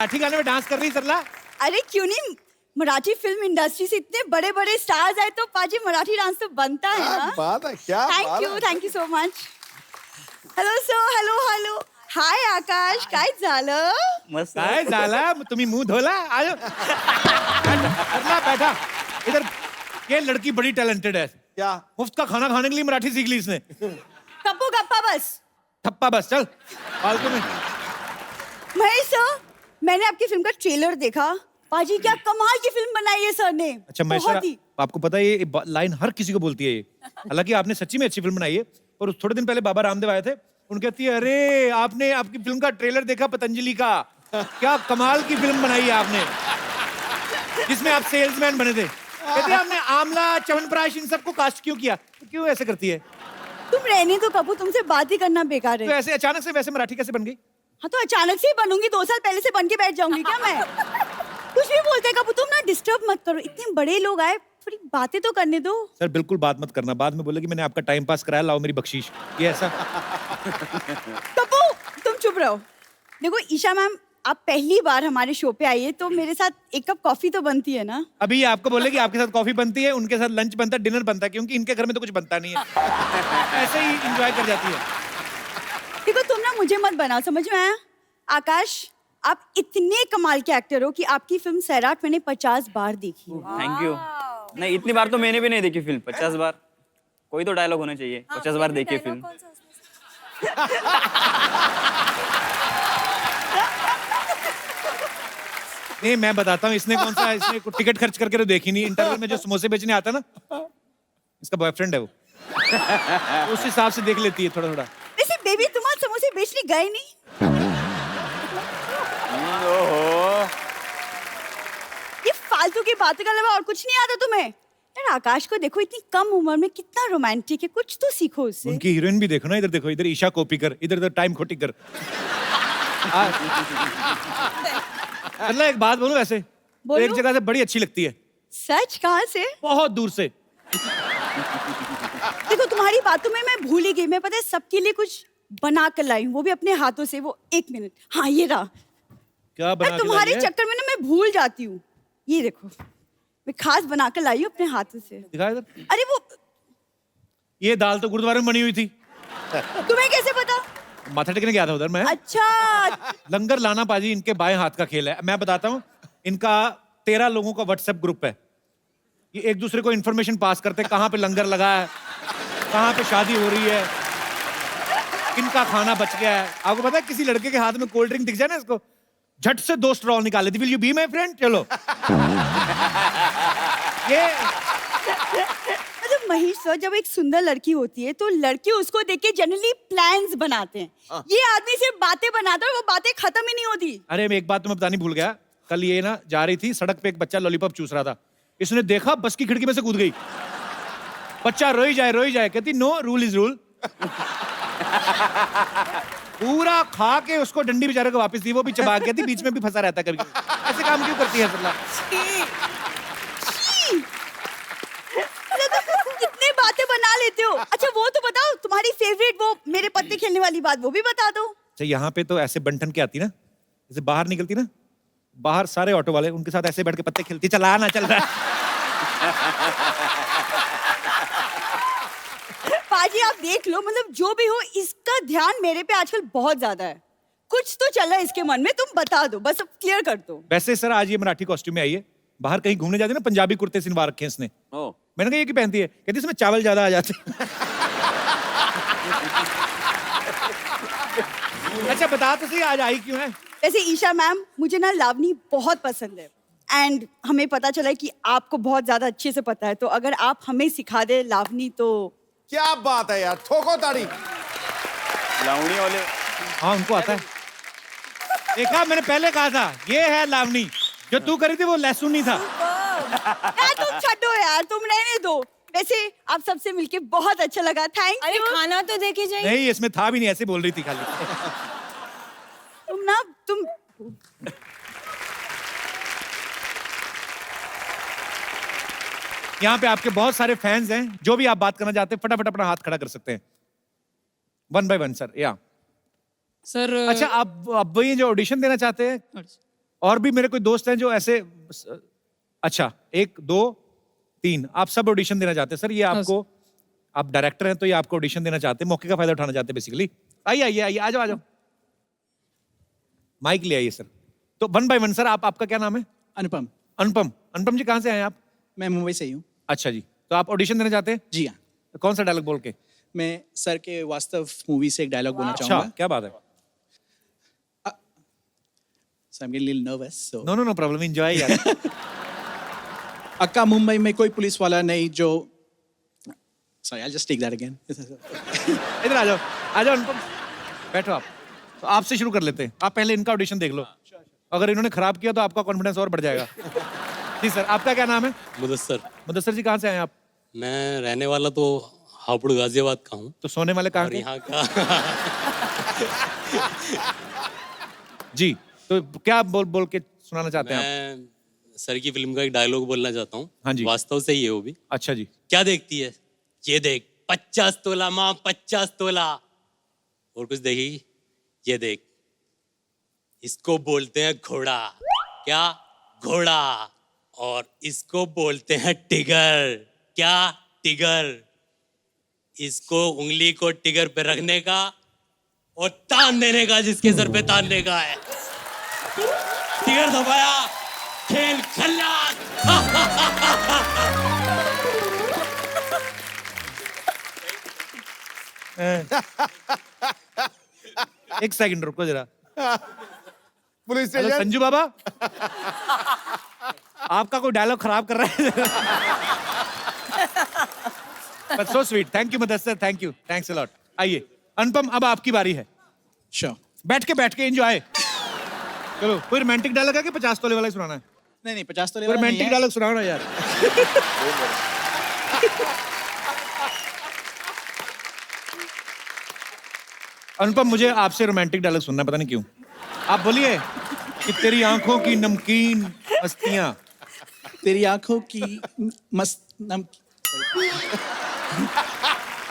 मराठी गाने में डांस कर रही सरला? अरे क्यों नहीं, मराठी फिल्म इंडस्ट्री से इतने बड़े बड़े स्टार्स आए तो पाजी मराठी डांस तो बनता है ना। बात है क्या? Thank you so much. Hello. Hi Akash, काय झालं? मस्त. काय झाला? तुम्ही मुंह धोला? आयो. सरला बैठा इधर. ये लड़की बड़ी टैलेंटेड है. क्या? मुफ्त का खाना खाने के लिए मराठी सीख ली इसने. कप्पू गप्पा बस. थप्पा बस चल फालतू में. महेश सर, मैंने आपकी फिल्म का ट्रेलर देखा. पाजी क्या कमाल की फिल्म बनाई है सर ने. अच्छा मैं बहुत ही. आपको पता है ये लाइन हर किसी को बोलती है ये. हालांकि आपने सच्ची में अच्छी फिल्म बनाई है. और थोड़े दिन पहले बाबा रामदेव आए थे. उन कहती है अरे आपने आपकी फिल्म का ट्रेलर देखा पतंजलि का. क्या कमाल की फिल्म बनाई है आपने, जिसमें आप सेल्समैन बने थे. कहती है आपने आमला च्यवनप्राश इन सबको कास्ट क्यों किया? क्यों ऐसे करती है? तुम रहने दो कप्पू, तुमसे बात ही करना बेकार तो है. ऐसे अचानक से वैसे मराठी कैसे बन गई? हाँ तो अचानक से ही बनूंगी, 2 साल पहले से बन के बैठ जाऊंगी क्या मैं? कुछ भी बोलते कप्पू, तुम ना डिस्टर्ब मत करो. इतने बड़े लोग आए, थोड़ी बातें तो करने दो. सर बिल्कुल बात मत करना. बाद में बोले कि मैंने आपका टाइम पास कराया, लाओ मेरी बख्शीश. ये ऐसा? कप्पू तुम चुप रहो. देखो ईशा मैम, आप पहली बार हमारे शो पे आई है तो मेरे साथ एक कप कॉफी तो बनती है ना. अभी ये आपको बोले कि आपके साथ कॉफी बनती है, उनके साथ लंच बनता है, डिनर बनता है, क्योंकि इनके घर में तो कुछ बनता नहीं है. ऐसे ही एंजॉय कर जाती है. देखो तुम ना मुझे मत बनाओ, समझ में आया? आकाश, आप इतने कमाल के एक्टर हो कि आपकी फिल्म सैराट मैंने 50 बार देखी है. Thank you. नहीं इतनी बार तो मैंने भी नहीं देखी फिल्म. 50 बार कोई तो डायलॉग होना चाहिए. 50 बार देखी है फिल्म. नहीं मैं बताता हूँ इसने कौन सा, इसने टिकट खर्च करके तो देखी नहीं. इंटरवल में जो समोसे बेचने आता ना, इसका बॉयफ्रेंड है वो. उस हिसाब से देख लेती है थोड़ा थोड़ा. वैसे बेबी तुम आज समोसे बेचने गए नहीं? ओहो. ये फालतू की बातें के अलावा और कुछ नहीं आता तुम्हें? यार आकाश को देखो, इतनी कम उम्र में कितना रोमांटिक है, कुछ तो सीखो उससे. उनकी हीरोइन भी देखो ना. इधर देखो, इधर ईशा कोपीकर, इधर टाइम खोटीकर. मतलब एक बात बोलूं ऐसे, तो एक जगह से बड़ी अच्छी लगती है. सच? कहाँ से? बहुत दूर से. देखो तुम्हारी बातों में मैं भूल ही गई. मैं पता है सबके लिए कुछ बना कर लाई हूँ, वो भी अपने हाथों से. वो 1 मिनट. हाँ ये रहा. क्या बना के तुम्हारे लाई है? चक्कर में ना मैं भूल जाती हूँ. ये देखो, मैं खास बना कर लाई हूँ अपने हाथों से. दिखा इधर. अरे वो ये दाल तो गुरुद्वारे में बनी हुई थी. तुम्हें कैसे पता? माथा टेकने गया था उधर मैं. अच्छा. लंगर लाना पाजी इनके बाएं हाथ का खेल है. मैं बताता हूँ, इनका 13 लोगों का व्हाट्सएप ग्रुप है. ये एक दूसरे को इन्फॉर्मेशन पास करते हैं, कहाँ पे लंगर लगा है, कहाँ पे शादी हो रही है, किनका खाना बच गया है. आपको पता है किसी लड़के के हाथ में कोल्ड ड्रिंक दिख जाए ना, इसको झट से 2 स्ट्रॉ निकाले. Will you be my friend? चलो. ये मतलब महेश सर, जब एक सुंदर लड़की होती है तो लड़के उसको देख के जनरली प्लान्स बनाते हैं. ये आदमी सिर्फ बातें बनाता है और वो बातें खत्म ही नहीं होती. अरे मैं एक बात तो मैं बतानी भूल गया. कल ये ना जा रही थी सड़क पे, एक बच्चा लॉलीपॉप चूस रहा था. इसने देखा, बस की खिड़की में से कूद गई. बच्चा रोई जाए. कहती नो, रूल इज रूल. पूरा खा के उसको डंडी बेचारे को वापस दी. वो भी चबा के थी, बीच में भी फंसा रहता कभी. ऐसे काम क्यों करती है सरला? कितने बातें बना लेते हो. अच्छा वो तो बताओ, तुम्हारी फेवरेट वो मेरे पत्ते खेलने वाली बात वो भी बता दो. अच्छा यहाँ पे तो ऐसे बंटन के आती ना, जैसे बाहर निकलती ना, बाहर सारे ऑटो वाले उनके साथ ऐसे बैठ के पत्ते खेलती. चला ना चल रहा है. पाजी आप देख लो, मतलब जो भी हो, इसका ध्यान मेरे पे आजकल बहुत ज्यादा है. कुछ तो चल रहा है इसके मन में, तुम बता दो, बस अब क्लियर कर दो. वैसे सर आज ये मराठी कॉस्ट्यूम में आई है. बाहर कहीं घूमने जाते ना, पंजाबी कुर्ते सिलवा रखे हैं इसने. ओ. मैंने कहा ये क्यों पहनती है? कहती इसमें चावल ज्यादा आ जाते हैं. अच्छा बता तो सही, आज आई क्यों है? वैसे ईशा मैम, मुझे ना लावनी बहुत पसंद है. एंड हमें पता चला है कि आपको बहुत ज्यादा अच्छे से पता है, तो अगर आप हमें सिखा दे लावनी तो. क्या बात है यार, ठोको ताड़ी. लावणी वाले. हाँ उनको आता है. देखा, मैंने पहले कहा था ये है लावनी. जो तू करी थी वो लहसुन नहीं था. यार तुम छड्डो यार, तुम रहने दो. वैसे आप सबसे मिलके बहुत अच्छा लगा. थैंक अरे यू. खाना तो देके जाइए. नहीं इसमें था भी नहीं, ऐसे बोल रही थी खाली. तुम यहाँ पे आपके बहुत सारे फैंस हैं. जो भी आप बात करना चाहते हैं फटाफट अपना हाथ खड़ा कर सकते हैं. 1 by 1 सर. या सर अच्छा, आप ये जो ऑडिशन देना चाहते हैं, और भी मेरे कोई दोस्त हैं जो ऐसे, अच्छा 1 2 3 आप सब ऑडिशन देना चाहते हैं सर। ये आपको, आप डायरेक्टर हैं तो ये आपको ऑडिशन देना चाहते हैं, मौके का फायदा उठाना चाहते हैं बेसिकली। आइए आइए आइए, आ जाओ आ जाओ, माइक ले आइए सर। तो 1 by 1 सर, आपका क्या नाम है? अनुपम। अनुपम। अनुपम जी कहाँ से आए हैं आप? मैं मुंबई से ही हूँ। अच्छा जी, तो आप ऑडिशन देना चाहते हैं? जी हाँ। कौन सा डायलॉग बोल के? मैं सर के वास्तव मूवी से एक डायलॉग बोलना अच्छा, चाहूंगा। क्या बात है। So I'm getting a little nervous. So no no no problem, enjoy यार। अक्का मुंबई में कोई पुलिस वाला नहीं जो, sorry I'll just take that again. इधर आ जाओ, आ जाओ अनुपम, बैठो आप। तो आपसे शुरू कर लेते हैं, आप पहले इनका ऑडिशन देख लो, अगर इन्होंने खराब किया तो आपका कॉन्फिडेंस और बढ़ जाएगा। जी सर, आपका क्या नाम है? मुदस्सर। मुदस्सर जी कहाँ से आए हैं आप? मैं रहने वाला तो हापुड़ गाजियाबाद का हूँ। तो सोने वाले कहाँ और के? यहाँ का जी, तो क्या बोल के सुनाना चाहते हैं आप? मैं सर की फिल्म का एक डायलॉग बोलना चाहता हूँ। हाँ जी। वास्तव से ही है वो भी। अच्छा जी। क्या देखती है? ये देख 50 तोला माँ, 50 तोला। और कुछ देखेगी? ये देख, इसको बोलते हैं घोड़ा। क्या? घोड़ा। और इसको बोलते हैं टिगर। क्या? टिगर। इसको उंगली को टिगर पे रखने का और तान देने का, जिसके सर पे तानने का है। टिगर दबाया, खेल खल्लास। एक सेकंड रुको जरा। Police hello station. Sanju Baba, आपका कोई डायलॉग खराब कर रहा है। But so sweet, thank you Mudassar, thank you, thanks a lot. आइए अनुपम, अब आपकी बारी है। Sure. बैठ के एंजॉय। चलो, कोई रोमांटिक डायलॉग है कि 50 तोले वाला ही सुनाना है? नहीं 50 तो कोई रोमांटिक डायलॉग सुनाओ ना यार। अनुपम, मुझे आपसे रोमांटिक डायलॉग सुनना है, पता नहीं क्यों। आप बोलिए कि तेरी आंखों की नमकीन मस्तियां। तेरी आंखों की मस्त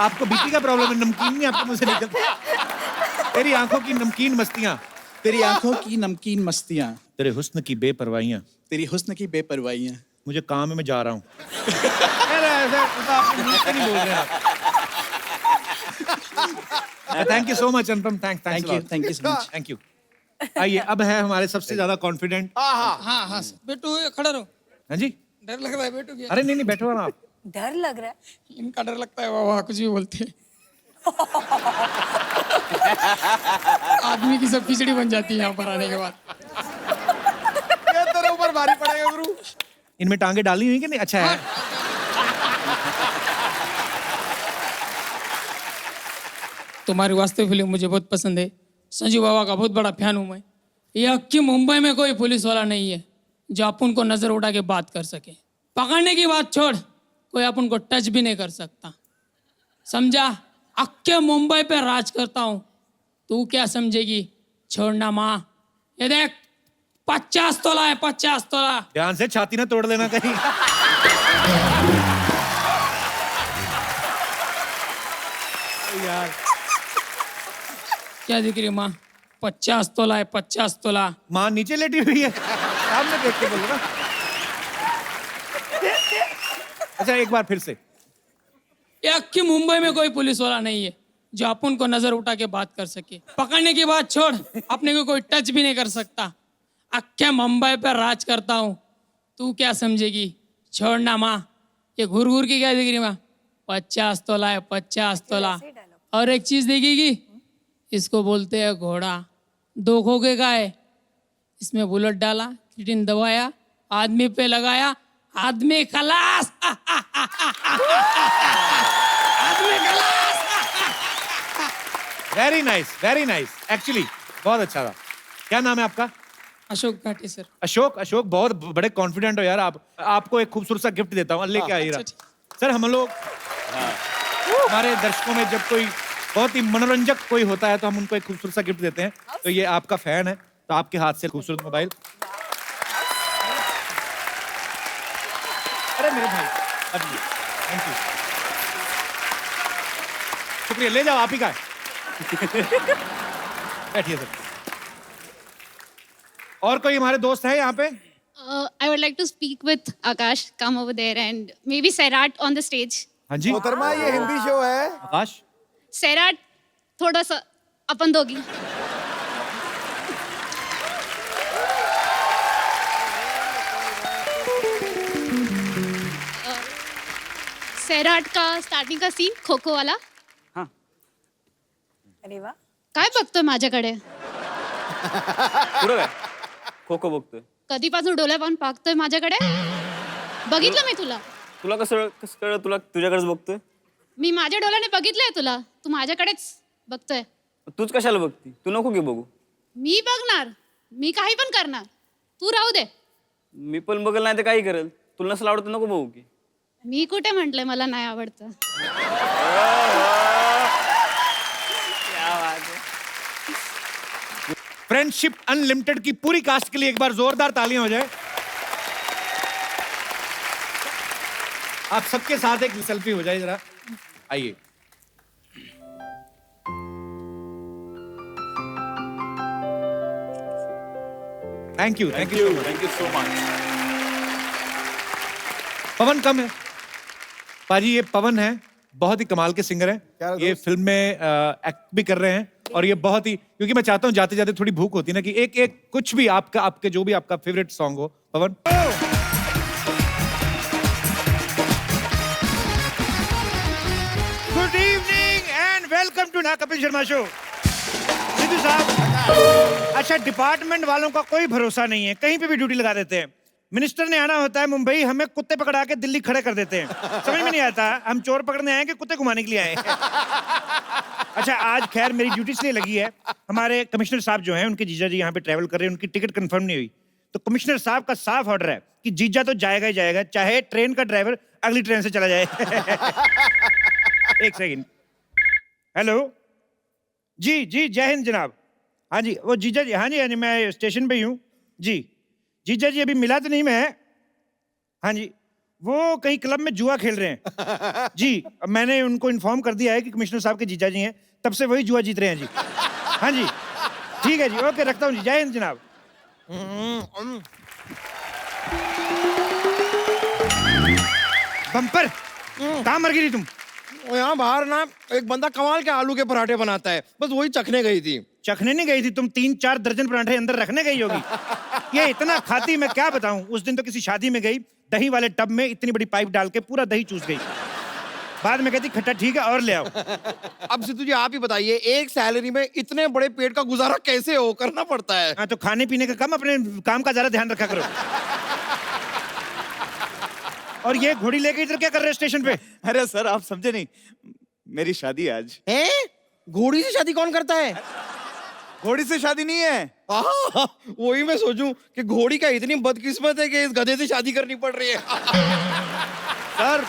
आपको बीपी का प्रॉब्लम है, नमकीन नहीं आपके मुंह से निकलता। तेरी आंखों की नमकीन मस्तियां, तेरी आंखों की नमकीन मस्तियां, तेरे हुस्न की बेपरवाहियां। तेरी हुस्न की बेपरवाहियां। मुझे काम है, मैं जा रहा हूँ। ऐसा आपने मुंह से नहीं बोल रहे आप। Thank you so much Anupam, Thank you so much. Thank you. आइए, अब है हमारे सबसे ज्यादा कॉन्फिडेंट। हाँ हाँ बेटू ये खड़ा रहो, हाँ जी। डर लग रहा है बेटू क्या? अरे नहीं बैठो ना आप। डर लग रहा है। इनका डर लगता है, वाह कुछ भी बोलते हैं। आदमी की सब खिचड़ी बन जाती है यहाँ पर आने के बाद। ये तेरे ऊपर भारी पड़ेगा गुरु। इनमें टांगे डालनी हुई कि नहीं? अच्छा है। तुम्हारी वास्तविक फिल्म मुझे बहुत पसंद है, संजू बाबा का बहुत बड़ा फैन हूँ मैं। ये अक्की मुंबई में कोई पुलिस वाला नहीं है जो अपन को नजर उठा के बात कर सके। पकड़ने की बात छोड़, कोई अपन को टच भी नहीं कर सकता, समझा? अक्के मुंबई पे राज करता हूँ, तू क्या समझेगी? छोड़ना माँ। ये देख 50 तोला है, 50 तोला। ध्यान से छाती ना तोड़ लेना कहीं। यार क्या दिख रही है माँ? 50 तोला है, 50 तोला। माँ नीचे लेटी हुई है, सामने देख के बोलो ना। अच्छा एक बार फिर से। ये अक्की मुंबई में कोई पुलिस वाला नहीं है जो अपन को नजर उठा के बात कर सके। पकड़ने की बात छोड़, अपने को कोई टच भी नहीं कर सकता। अक्के मुंबई पर राज करता हूँ, तू क्या समझेगी? छोड़ना माँ। ये घूर घूर की क्या दिख रही माँ? 50 तोला है, 50 तोला। और एक चीज देखेगी, इसको बोलते हैं घोड़ा। 2 खोखे का है, इसमें बुलेट डाला, किटिन दबाया, आदमी पे लगाया, आदमी खलास। आदमी खलास। वेरी नाइस एक्चुअली बहुत अच्छा था। क्या नाम है आपका? अशोक घाटी सर। अशोक, बहुत बड़े कॉन्फिडेंट हो यार आप। आपको एक खूबसूरत सा गिफ्ट देता हूँ, लेके आइए। अच्छा, सर हम लोग हमारे दर्शकों में जब कोई बहुत ही मनोरंजक कोई होता है तो हम उनको एक खूबसूरत सा गिफ्ट देते हैं। तो ये आपका फैन है, तो आपके हाथ से खूबसूरत मोबाइल। अरे मेरे भाई, थैंक यू, शुक्रिया। ले जाओ, आप ही का है। बैठिए सर। और कोई हमारे दोस्त है यहाँ पे? I would like to speak with Akash. Come over there and maybe Sairat on the stage. हाँ जी, मोहतरमा ये हिंदी शो है। आकाश। Sairat, थोड़ा सा अपन दोगी। सैराट का स्टार्टिंग का सीन खो खो वाला अरे वाह काय बघतोय माझ्याकडे पुढं काय खो खो बघतोय. कधीपासून डोल्या पाहून पाहतोय माझ्याकडे बघितलं मी तुला तुला कसं कळलं? तुला तुझ्याकडेच बघतोय. मी माझ्या डोळ्याने बघितलंय तुला तू माझ्याकडेच बघतोय तूच कशाला बघती? तू नको की बघू. मी बघणार मी काही पण करणार तू राहू दे मी पण बघल नाही तर काही करेल. तुला नसलं आवडत नको बघू की. मी कुठे म्हंटलय मला नाही आवडतं फ्रेंडशिप अनलिमिटेड की पूरी कास्ट के लिए एक बार जोरदार तालियां हो जाए. आप सबके साथ एक सेल्फी हो जाए जरा. आइए. Thank you so much. Pawan कम है पाजी. ये पवन है, बहुत ही कमाल के सिंगर क्या हैं. ये फिल्म में एक्ट भी कर रहे हैं और ये बहुत ही, क्योंकि मैं चाहता हूँ जाते जाते थोड़ी भूख होती है ना कि एक एक कुछ भी आपका आपके जो भी आपका फेवरेट सॉन्ग हो. Pawan. Good evening and welcome to ना कपिल शर्मा शो. सिद्धू साहब, अच्छा डिपार्टमेंट वालों का कोई भरोसा नहीं है, कहीं पे भी ड्यूटी लगा देते हैं. मिनिस्टर ने आना होता है मुंबई, हमें कुत्ते पकड़ा के दिल्ली खड़े कर देते हैं. समझ में नहीं आता हम चोर पकड़ने आए कि कुत्ते घुमाने के लिए आए. अच्छा आज खैर मेरी ड्यूटी इसलिए लगी है, हमारे कमिश्नर साहब जो हैं उनके जीजा जी यहाँ पे ट्रैवल कर रहे हैं, उनकी टिकट कंफर्म नहीं हुई. तो कमिश्नर साहब का साफ ऑर्डर है कि जीजा तो जाएगा ही जाएगा, चाहे ट्रेन का ड्राइवर अगली ट्रेन से चला जाए. एक सेकेंड. हेलो जी जी, जय हिंद जनाब. हाँ जी वो जीजा जी, हाँ जी मैं स्टेशन पे ही हूँ जी. जीजा जी अभी मिला तो नहीं मैं. हाँ जी वो कहीं क्लब में जुआ खेल रहे हैं जी. अब मैंने उनको इन्फॉर्म कर दिया है कि कमिश्नर साहब के जीजा जी हैं, तब से वही जुआ जीत रहे हैं जी. हाँ जी ठीक है जी, ओके रखता हूँ जी. जय हिंद जनाब. बम्पर कहाँ मर गई तुम? यहाँ बाहर ना एक बंदा कमाल के आलू के पराठे बनाता है, बस वही चखने गई थी. चखने नहीं गई थी तुम, 3-4 दर्जन पराठे अंदर रखने गई होगी. ये इतना खाती मैं क्या बताऊं. उस दिन तो किसी शादी में गई, दही वाले टब में इतनी बड़ी पाइप डाल के पूरा दही चूस गई. बाद में कहती खट्टा ठीक है और ले आओ. अब सिद्धू जी आप ही बताइए, एक सैलरी में इतने बड़े पेट का गुजारा कैसे हो करना पड़ता है? हाँ तो खाने पीने का कम, अपने काम का ज्यादा ध्यान रखा करो. और ये घोड़ी लेके इधर क्या कर रहे हो स्टेशन पे? अरे सर आप समझे नहीं, मेरी शादी है आज. हैं? घोड़ी से शादी कौन करता है? घोड़ी से शादी नहीं है. वही मैं सोचूं कि घोड़ी का इतनी बदकिस्मत है कि इस गधे से शादी करनी पड़ रही है. सर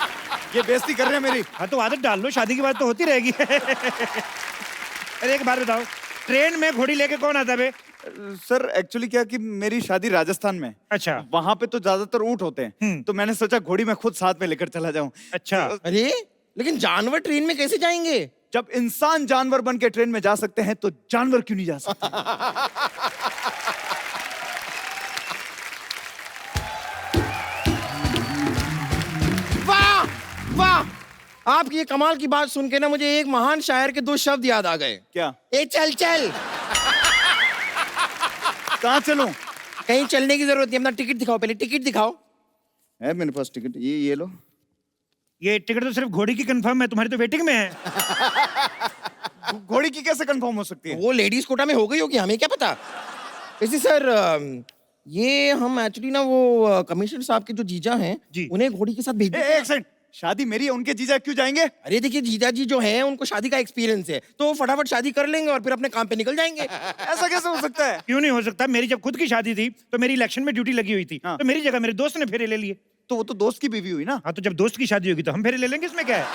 ये बेइज्जती कर रहे हैं मेरी. हाँ तो आदत डाल लो, शादी की बात तो होती रहेगी. अरे एक बात बताओ, ट्रेन में घोड़ी लेके कौन आता है? सर एक्चुअली क्या कि मेरी शादी राजस्थान में. अच्छा. वहां पे तो ज्यादातर ऊंट होते हैं, तो मैंने सोचा घोड़ी में खुद साथ में लेकर चला जाऊं. अच्छा. अरे लेकिन जानवर ट्रेन में कैसे जाएंगे? जब इंसान जानवर बन के ट्रेन में जा सकते हैं तो जानवर क्यों नहीं जा सकते? वाह वाह, आपकी ये कमाल की बात सुन के ना मुझे एक महान शायर के 2 शब्द याद आ गए. क्या? ए चल चल. कहाँ चलूं? कहीं चलने की जरूरत नहीं, अपना टिकट दिखाओ, पहले टिकट दिखाओ. है मेरे पास टिकट, ये लो. ये टिकट तो सिर्फ घोड़ी की कंफर्म है, तुम्हारी तो वेटिंग में है. घोड़ी की कैसे कंफर्म हो सकती है? वो लेडीज कोटा में हो गई होगी, हमें क्या पता. वैसे सर ये हम एक्चुअली ना वो कमिश्नर साहब के जो जीजा हैं जी, उन्हें घोड़ी के साथ भेज दें. एक सेकंड, शादी मेरी है, उनके जीजा क्यों जाएंगे? अरे देखिए जीजा जी जो हैं उनको शादी का एक्सपीरियंस है, तो वो फटाफट शादी कर लेंगे और फिर अपने काम पे निकल जाएंगे. ऐसा कैसे हो सकता है? क्यों नहीं हो सकता? मेरी जब खुद की शादी थी तो मेरी इलेक्शन में ड्यूटी लगी हुई थी. हाँ. तो मेरी जगह मेरे दोस्त ने फेरे ले लिए. तो वो तो दोस्त की बीवी हुई ना. हाँ तो जब दोस्त की शादी होगी तो हम फेरे ले लेंगे, इसमें क्या है?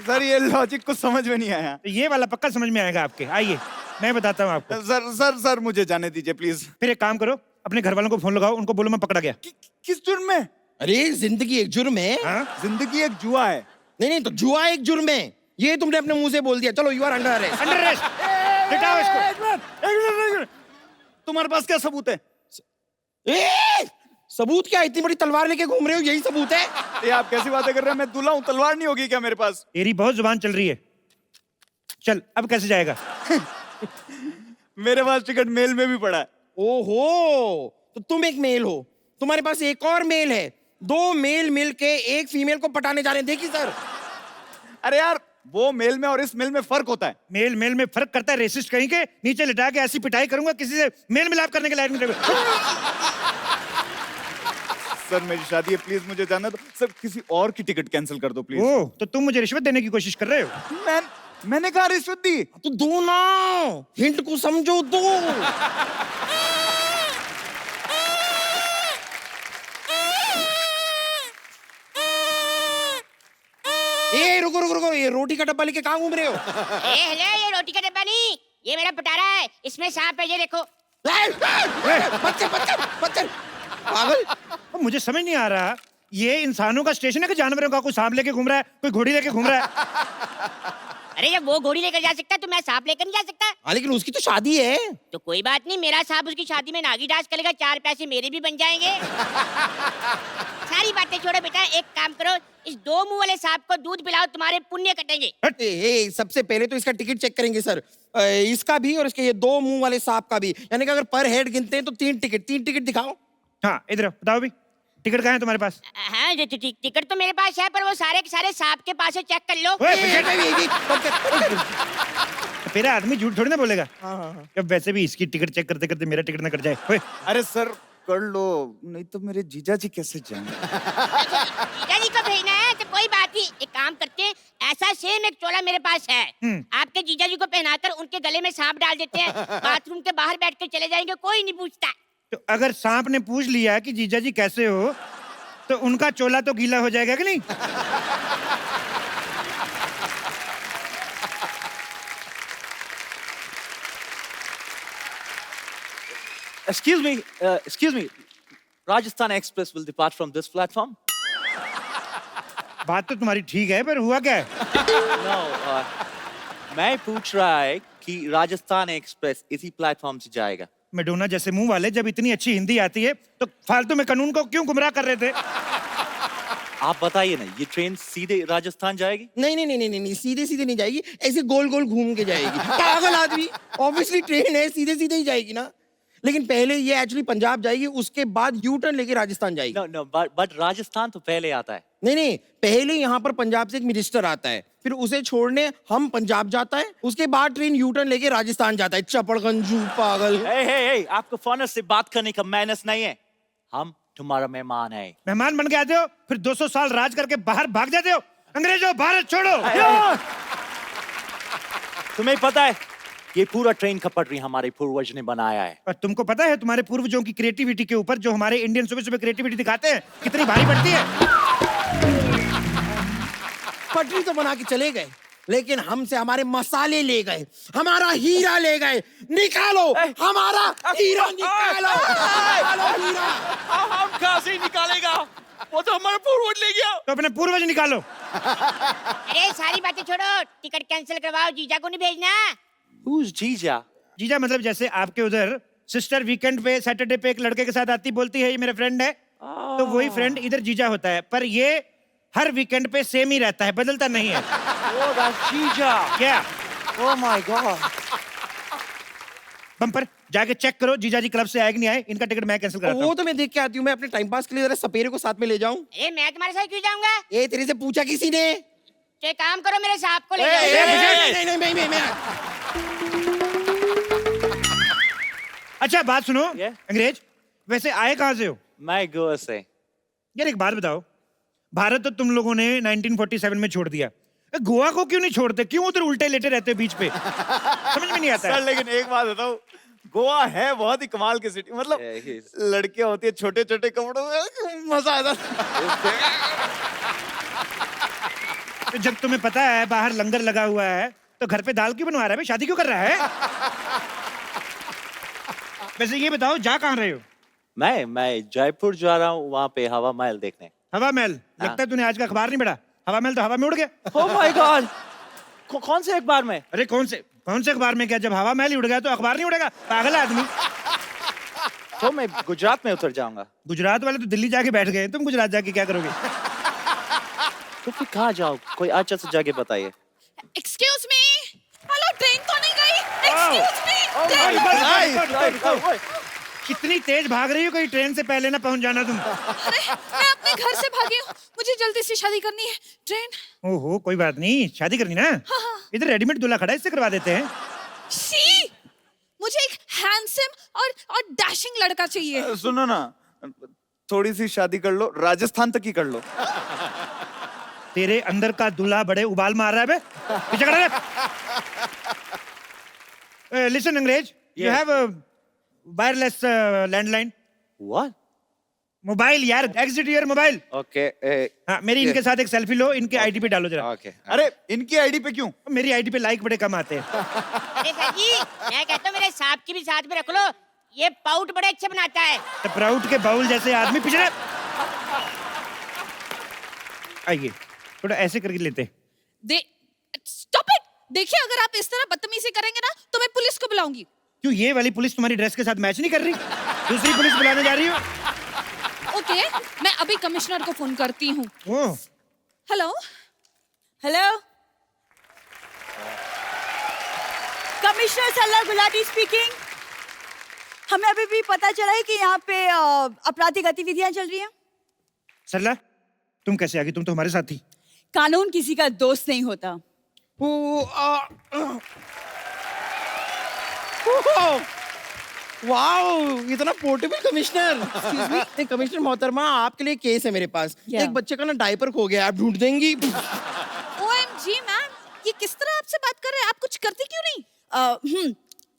सर ये लॉजिक कुछ समझ में नहीं आया. तो ये वाला पक्का समझ में आएगा आपके. आइए मैं बताता हूँ आपको. सर मुझे जाने दीजिए प्लीज. फिर एक काम करो, अपने घर वालों को फोन लगाओ, उनको बोलो मैं पकड़ा गया. किस जुर्म में? अरे जिंदगी एक जुर्म है. हाँ? जिंदगी एक जुआ है. नहीं तो जुआ एक जुर्म है, ये तुमने अपने मुंह से बोल दिया. चलो you are under arrest. Under arrest. लिटाओ इसको। एक मिनट। तुम्हारे पास क्या सबूत है? सबूत क्या? इतनी बड़ी तलवार लेके घूम रहे हो, यही सबूत है? ये आप कैसी बातें कर रहे हैं? मैं दूल्हा हूँ, तलवार नहीं होगी क्या मेरे पास? तेरी बहुत जुबान चल रही है। चल अब कैसे जाएगा? मेरे पास टिकट मेल में भी पड़ा है। ओहो, तो तुम एक मेल हो, तुम्हारे पास एक और मेल है। 2 मेल मिलके एक फीमेल को पटाने जा रहे हैं। देखिए सर। अरे यार, वो मेल में और इस मेल में फर्क होता है। मेल मेल में फर्क करता है, रेसिस्ट कहीं के। नीचे लिटा के ऐसी पिटाई करूंगा, किसी से मेल मिलाप करने के लायक नहीं रहेगा। सर मेरी शादी है, प्लीज मुझे जाना दो। सर किसी और की टिकट कैंसिल कर दो प्लीज। ओह, तो तुम मुझे रिश्वत देने की कोशिश कर रहे हो? मैंने कहा रिश्वत दी। तो दो ना, हिंट को समझो, दो। ए रुको रुको रुको, ये रोटी का डब्बा लेके कहाँ घूम रहे हो? हेलो, ये रोटी का डब्बा नहीं, ये मेरा पटारा है, इसमें सांप है, ये देखो। बच्चन बच्चन बच्चन, पागल। मुझे समझ नहीं आ रहा, ये इंसानों का स्टेशन है कि जानवरों का? कोई सांप लेके घूम रहा है, कोई घोड़ी लेके घूम रहा है। अरे जब वो घोड़ी लेकर जा सकता है तो मैं सांप लेकर नहीं जा सकता? हाँ लेकिन उसकी तो शादी है। तो कोई बात नहीं, मेरा सांप उसकी शादी में नागी डांस करेगा, 4 पैसे मेरे भी बन जाएंगे। सारी बातें छोड़ो बेटा, एक काम करो, इस 2 मुंह वाले सांप को दूध पिलाओ, तुम्हारे पुण्य कटेंगे। सबसे पहले तो इसका टिकट चेक करेंगे सर, इसका भी और इसके ये 2 मुंह वाले सांप का भी। यानी कि अगर पर हेड गिनते हैं तो 3 टिकट दिखाओ। हाँ इधर बताओ भी, टिकट कहाँ है तुम्हारे पास? हाँ टिकट तो मेरे पास है, पर वो सारे के सारे सांप के पास है, चेक कर लो। तेरा आदमी झूठ थोड़ी ना बोलेगा। अब वैसे भी इसकी टिकट चेक करते करते मेरा टिकट ना कट जाए। अरे सर कर लो, नहीं तो मेरे जीजा जी कैसे जाएंगे? जीजा जी को भेजना है तो कोई बात नहीं, एक काम करते हैं, ऐसा सेम एक चोला मेरे पास है, आपके जीजा जी को पहनाकर उनके गले में सांप डाल देते हैं, बाथरूम के बाहर बैठ कर चले जाएंगे, कोई नहीं पूछता। तो अगर सांप ने पूछ लिया कि जीजा जी कैसे हो, तो उनका चोला तो गीला हो जाएगा कि नहीं? Excuse me. Rajasthan Express will depart from this platform. बात तो तुम्हारी ठीक है, पर हुआ क्या है? No, मैं पूछ रहा है कि राजस्थान एक्सप्रेस इसी प्लेटफॉर्म से जाएगा। मेडोना जैसे मुंह वाले जब इतनी अच्छी हिंदी आती है तो फालतू में कानून को क्यों गुमराह कर रहे थे? आप बताइए ना, ये ट्रेन सीधे राजस्थान जाएगी? नहीं, सीधे नहीं जाएगी, ऐसे गोल गोल घूम के जाएगी। पागल आदमी, ऑब्वियसली ट्रेन है, सीधे ही जाएगी ना। लेकिन पहले ये एक्चुअली पंजाब जाएगी, उसके बाद यू टर्न लेके राजस्थान जाएगी। No, but राजस्थान तो पहले आता है। नहीं, पहले यहाँ पर पंजाब से एक मिनिस्टर आता है, फिर उसे छोड़ने हम पंजाब जाता है, उसके बाद ट्रेन यू टर्न लेके राजस्थान जाता है। चपड़गंजू पागल। Hey, आपको फॉरनर से बात करने का मैनर्स नहीं है। हम तुम्हारा मेहमान है। मेहमान बन के आते हो, फिर 200 साल राज करके बाहर भाग जाते हो। अंग्रेजों, भारत छोड़ो। तुम्हें पता है, ये पूरा ट्रेन का पटरी हमारे पूर्वज ने बनाया है। और तुमको पता है तुम्हारे पूर्वजों की क्रिएटिविटी के ऊपर जो हमारे इंडियन सुबह क्रिएटिविटी दिखाते हैं, कितनी भारी पड़ती है? पटरी तो बना के चले गए, लेकिन हमसे हमारे मसाले ले गए, हमारा हीरा ले गए। निकालो हमारा हीरा, निकालो हीरा। हम कहाँ से निकालेगा? वो तो हमारा पूर्वज ले गया। तो अपने पूर्वज निकालो। अरे सारी बातें छोड़ो, टिकट कैंसिल करवाओ, जीजा को नहीं भेजना। Who's जीजा? जीजा मतलब जैसे आपके उधर सिस्टर वीकेंड पे, सैटरडे पे एक लड़के के साथ आती बोलती है ये मेरा फ्रेंड है, तो वही फ्रेंड इधर जीजा होता है। पर ये हर वीकेंड पे सेम ही रहता है, बदलता नहीं है। Oh, that's जीजा। क्या? Oh my God। बम्पर जाके चेक करो जीजा जी क्लब से आए कि नहीं आए। इनका टिकट मैं कैंसिल कराता हूं। वो तो मैं देख के आती हूँ, मैं अपने टाइम पास के लिए जरा सपेरे को साथ में ले जाऊं। अरे मैं तुम्हारे साथ क्यों जाऊंगा? ये तेरे से पूछा किसी ने? तो एक काम करो, मेरे सांप को ले जाओ। नहीं। अच्छा बात सुनो, Yeah? अंग्रेज वैसे आए कहाँ से हो? मैं गोवा से। यार एक बात बताओ, भारत तो तुम लोगों ने 1947 में छोड़ दिया, गोवा को क्यों नहीं छोड़ते? क्यों उधर उल्टे लेटे रहते हो बीच पे? समझ में नहीं आता है। सर लेकिन एक बात बताओ, गोवा है बहुत ही कमाल की सिटी, मतलब लड़कियां होती है छोटे छोटे कपड़ों में, मजा आता है। तो जब तुम्हें पता है बाहर लंगर लगा हुआ है, तो घर पे दाल क्यों बनवा रहा है भाई? शादी क्यों कर रहा है? वैसे ये बताओ जा कहाँ रहे हो? मैं जयपुर जा रहा हूँ, वहाँ पे हवा महल देखने। हवा महल? लगता है तूने आज का अखबार नहीं पढ़ा। हवा महल तो हवा में उड़ गया। Oh my God। कौन से अखबार में? अरे कौन से, कौन से अखबार में? क्या जब हवा महल ही उड़ गया तो अखबार नहीं उड़ेगा? पागल आदमी। तो मैं गुजरात में उतर जाऊंगा। गुजरात वाले तो दिल्ली जाके बैठ गए, तुम गुजरात जाके क्या करोगे? तो फिर कहाँ जाओ? कोई अच्छा सा जगह बताइए। एक्सक्यूज मी, हेलो, ट्रेन तो नहीं गई? एक्सक्यूज मी, कितनी तेज भाग रही हो, कोई ट्रेन से पहले ना पहुंच जाना तुम। अरे मैं अपने घर से भागी हूँ, मुझे जल्दी से शादी करनी है। ट्रेन। ओहो, कोई बात नहीं, शादी करनी ना? इधर रेडीमेड दूल्हा खड़ा है, इससे करवा देते हैं। सी, मुझे एक हैंडसम और डैशिंग लड़का चाहिए। सुनो ना, थोड़ी सी शादी कर लो, राजस्थान तक ही कर लो। तेरे अंदर का दूल्हा बड़े उबाल मार रहा है बे। पीछे खड़ा रह। लिसन अंग्रेज, you have wireless landline. What? Mobile यार, एग्जिट योर मोबाइल। Okay. हाँ, मेरी इनके साथ एक सेल्फी लो, इनके आईडी पे डालो जरा। Okay. अरे इनकी आईडी पे क्यों? मेरी आईडी पे लाइक बड़े कम आते हैं। अरे सर जी, मैं कहता हूँ मेरे सांप की भी साथ में रख लो, ये पाउट बड़े अच्छे बनाता है। तो प्राउड के बाउल जैसे आदमी पीछे रह। आइए, थोड़ा ऐसे करके लेते। Stop it. देखिए, अगर आप इस तरह बदतमीजी करेंगे ना तो मैं पुलिस को बुलाऊंगी। क्यों, ये वाली पुलिस तुम्हारी ड्रेस के साथ मैच नहीं कर रही? दूसरी पुलिस बुलाने जा रही हो? ओके, मैं अभी कमिश्नर को फोन करती हूँ। ओह, हेलो, हेलो, कमिश्नर सरला गुलाटी स्पीकिंग। हमें अभी भी पता चला है कि यहाँ पे आपराधिक गतिविधियां चल रही हैं। सरला, तुम कैसे आ गई? तुम तो हमारे साथ थी। कानून किसी का दोस्त नहीं होता। वाओ, इतना पोर्टेबल कमिश्नर। कमिश्नर मोहतरमा, आपके लिए केस है मेरे पास। क्या? एक बच्चे का ना डायपर खो गया, आप ढूंढ देंगी? OMG मैम, ये किस तरह आपसे बात कर रहे हैं? आप कुछ करती क्यों नहीं?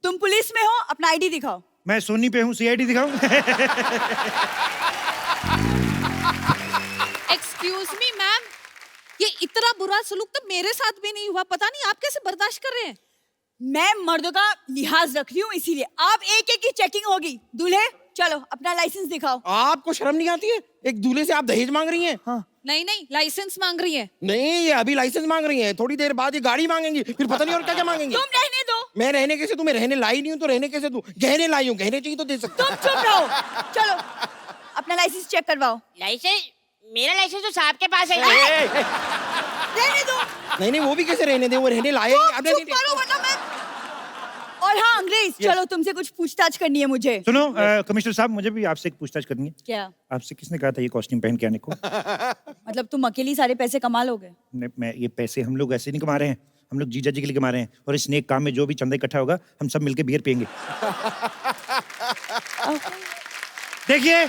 तुम पुलिस में हो, अपना आईडी दिखाओ। मैं सोनी पे हूँ, CID दिखाऊं? एक्सक्यूज मी मैम, ये इतना बुरा सलूक तो मेरे साथ भी नहीं हुआ। पता नहीं आप कैसे बर्दाश्त कर रहे हैं। मैं मर्दों का लिहाज रख रही हूँ, इसीलिए आप एक एक की चेकिंग होगी। दूल्हे, चलो अपना लाइसेंस दिखाओ। आपको शर्म नहीं आती है? एक दूल्हे से आप दहेज मांग रही हैं? हाँ। नहीं नहीं, लाइसेंस मांग रही है। नहीं, ये अभी लाइसेंस मांग रही हैं, थोड़ी देर बाद ये गाड़ी मांगेंगी, फिर पता नहीं और क्या क्या मांगेंगी। तुम रहने दो। मैं रहने कैसे दूं? मैं रहने लाई नहीं हूँ तो रहने कैसे दूं? गहने लाई हूँ, गहने चाहिए तो दे सकता तुम चुप रहो। चलो अपना लाइसेंस चेक करवाओ। लाइसेंस? मेरा लाइसेंस तो साहब के पास है। रहने दो। नहीं नहीं, वो भी कैसे रहने दे? वो रहने लाए। चुप करो वरना मैं। और हाँ अंग्रेज, चलो तुमसे कुछ पूछताछ करनी है मुझे। सुनो कमिश्नर साहब, मुझे भी आपसे एक पूछताछ करनी है। क्या? आपसे किसने कहा था ये कॉस्ट्यूम पहन के आने को? मतलब तुम अकेली सारे पैसे कमा लोगे? मैं ये पैसे हम लोग ऐसे नहीं कमा रहे हैं, हम लोग जीजा जी के लिए कमा रहे हैं। और इस नेक काम में जो भी चंदा इकट्ठा होगा, हम सब मिलके बियर पियेंगे। देखिए,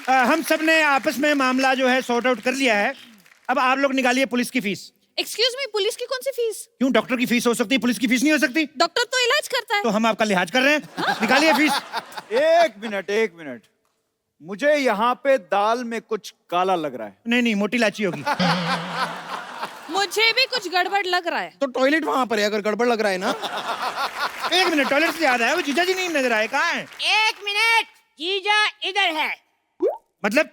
हम सब ने आपस में मामला जो है सॉर्ट आउट कर लिया है। अब आप लोग निकालिए पुलिस की फीस। एक्सक्यूज मी, पुलिस की कौन सी फीस? क्यों, डॉक्टर की फीस हो सकती है, पुलिस की फीस नहीं हो सकती? डॉक्टर तो इलाज करता है। तो हम आपका लिहाज कर रहे हैं। निकालिए फीस। एक मिनट, मुझे यहाँ पे दाल में कुछ काला लग रहा है। नहीं नहीं, मोटी इलायची होगी। मुझे भी कुछ गड़बड़ लग रहा है। तो टॉयलेट वहां पर है, अगर गड़बड़ लग रहा है ना। एक मिनट, टॉयलेट से याद आया, वो जीजा जी नहीं नजर आए, कहाँ हैं? एक मिनट, जीजा इधर है। मतलब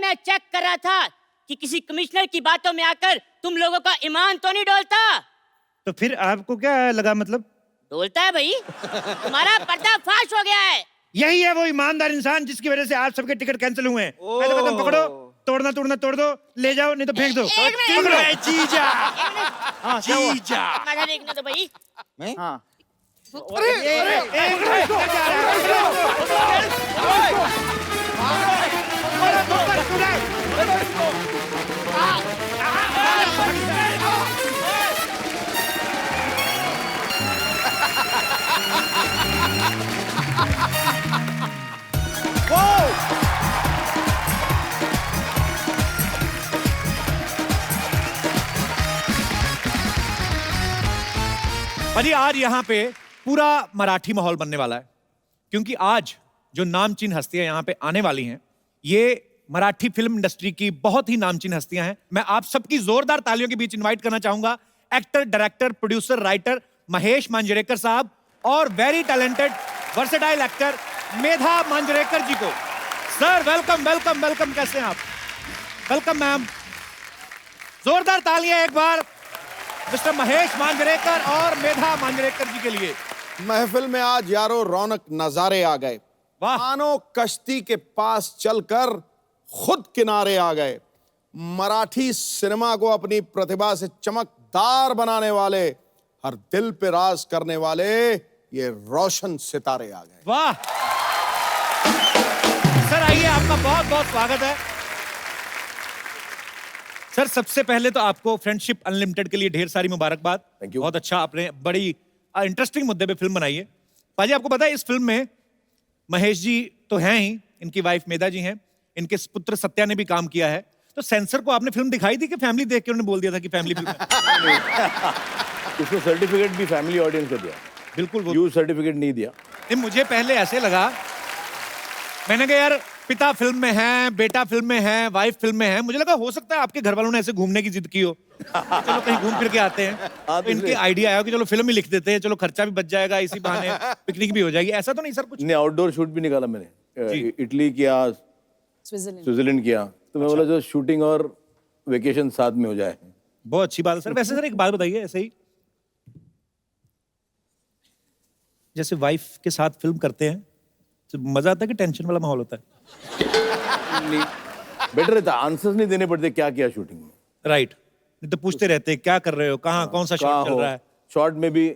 मैं चेक कर रहा था कि किसी कमिश्नर की बातों में आकर तुम लोगों का ईमान तो नहीं डोलता। तो फिर आपको क्या लगा? मतलब डोलता है भाई, तुम्हारा पर्दाफाश हो गया है। यही है वो ईमानदार इंसान जिसकी वजह से आप सबके टिकट कैंसिल हुए हैं। मैं तो कहता हूं, पकड़ो, तोड़ना तोड़ दो, ले जाओ, नहीं तो फेंक दो। पकड़ो। जीजा। जीजा। माथा देखने दो भाई। हाँ। अजी, आज यहाँ पे पूरा मराठी माहौल बनने वाला है, क्योंकि आज जो नामचीन हस्तियां यहाँ पे आने वाली हैं, ये मराठी फिल्म इंडस्ट्री की बहुत ही नामचीन हस्तियां हैं। मैं आप सबकी जोरदार तालियों के बीच इनवाइट करना चाहूंगा actor, director, producer, writer Mahesh Manjrekar साहब और वेरी टैलेंटेड वर्सेटाइल एक्टर मेधा मांजरेकर जी को। सर वेलकम वेलकम वेलकम, कैसे हैं आप? वेलकम मैम, जोरदार तालियां एक बार मिस्टर महेश मांजरेकर और मेधा मांजरेकर जी के लिए। महफिल में आज यारो रौनक नजारे आ गए। वाह। मानो कश्ती के पास चलकर खुद किनारे आ गए। मराठी सिनेमा को अपनी प्रतिभा से चमकदार बनाने वाले, हर दिल पे राज करने वाले ये रोशन सितारे आ गए। वाह सर, आइए, आपका बहुत बहुत स्वागत है। सर, सबसे पहले तो आपको फ्रेंडशिप अनलिमिटेड के लिए ढेर सारी मुबारकबाद। Thank you. बहुत अच्छा, आपने बड़ी इंटरेस्टिंग मुद्दे पे फिल्म बनाई है। पाजी, आपको पता है इस फिल्म में महेश जी तो हैं ही, इनकी वाइफ मेधा जी हैं, इनके पुत्र सत्या ने भी काम किया है। तो सेंसर को आपने फिल्म दिखाई थी कि फैमिली देख के उन्होंने बोल दिया था कि फैमिली फिल्म है? उसको सर्टिफिकेट भी फैमिली ऑडियंस को दिया। बिल्कुल, वो यू सर्टिफिकेट नहीं दिया। नहीं, मुझे पहले ऐसे लगा, मैंने कहा यार पिता फिल्म में है, बेटा फिल्म में है, वाइफ फिल्म में है, मुझे लगा हो सकता है आपके घर वालों ने ऐसे घूमने की जिद की हो, चलो कहीं घूम फिर के आते हैं। तो इनके आइडिया आया कि चलो फिल्म ही लिख देते हैं, चलो खर्चा भी बच जाएगा, इसी बहाने पिकनिक भी हो जाएगी। ऐसा तो नहीं सर कुछ? नहीं, आउटडोर शूट भी निकाला मैंने, इटली किया, स्विट्जरलैंड किया। तो मैं बोला जो शूटिंग और वेकेशन साथ में हो जाए। बहुत अच्छी बात है सर। वैसे सर एक बात बताइए, ऐसे ही जैसे वाइफ के साथ फिल्म करते हैं तो मजा आता है कि टेंशन वाला माहौल होता है? बेटर रहता, आंसर्स नहीं देने पड़ते क्या किया शूटिंग में। राइट, नहीं तो पूछते रहते हैं क्या कर रहे हो, कहाँ, कौन सा शॉट चल रहा है। शॉट में भी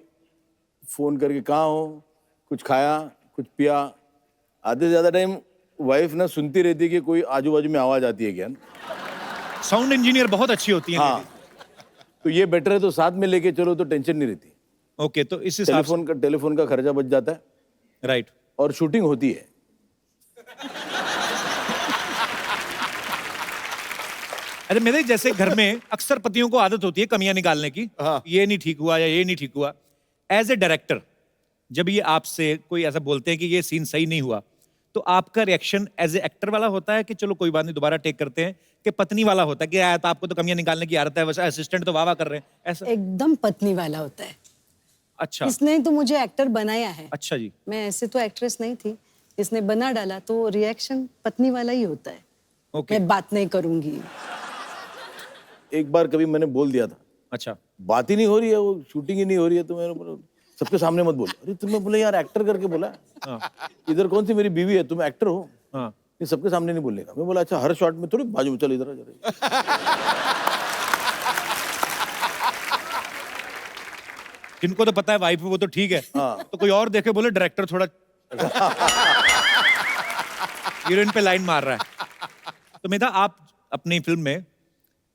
फोन करके कहाँ हो, कुछ खाया, कुछ पिया। आधे से ज्यादा टाइम वाइफ ना सुनती रहती है कि कोई आजू बाजू में आवाज आती है क्या। साउंड इंजीनियर बहुत अच्छी होती है। हाँ, तो ये बेटर है, तो साथ में लेके चलो तो टेंशन नहीं रहती। ओके, तो इस हिसाब से टेलीफोन का खर्चा बच जाता है। राइट, और शूटिंग होती है। अरे मेरे जैसे घर में अक्सर पतियों को आदत होती है कमियां निकालने की। ये नहीं ठीक हुआ या ये नहीं ठीक हुआ। एज ए डायरेक्टर जब ये आपसे कोई ऐसा बोलते हैं कि ये सीन सही नहीं हुआ, तो आपका रिएक्शन एज ए एक्टर वाला होता है कि चलो कोई बात नहीं दोबारा टेक करते हैं, कि पत्नी वाला होता है कि आया तो आपको तो कमियां निकालने की आदत है, वैसे असिस्टेंट तो वाह कर रहे हैं, ऐसा? एकदम पत्नी वाला होता है। अच्छा, इसने तो मुझे एक्टर बनाया है। अच्छा जी। मैं ऐसे तो एक्ट्रेस नहीं थी, इसने बना डाला, तो रिएक्शन पत्नी वाला ही होता है। ओके। मैं बात नहीं करूंगी। एक बार कभी मैंने बोल दिया था, अच्छा बात ही नहीं हो रही है, वो शूटिंग ही नहीं हो रही है, तो मैंने बोला सबके सामने मत बोल। अरे तुमने बोला यार एक्टर करके बोला, इधर कौन सी मेरी बीवी है, तुम एक्टर हो, ये सबके सामने नहीं बोलने का। मैं बोला अच्छा हर शॉट में थोड़ी बाजू में चल इधर जिनको तो पता है वाइफ वो तो ठीक है, तो कोई और देखे बोले डायरेक्टर थोड़ा हीरोइन पे लाइन मार रहा है। तो मेधा, आप अपनी फिल्म में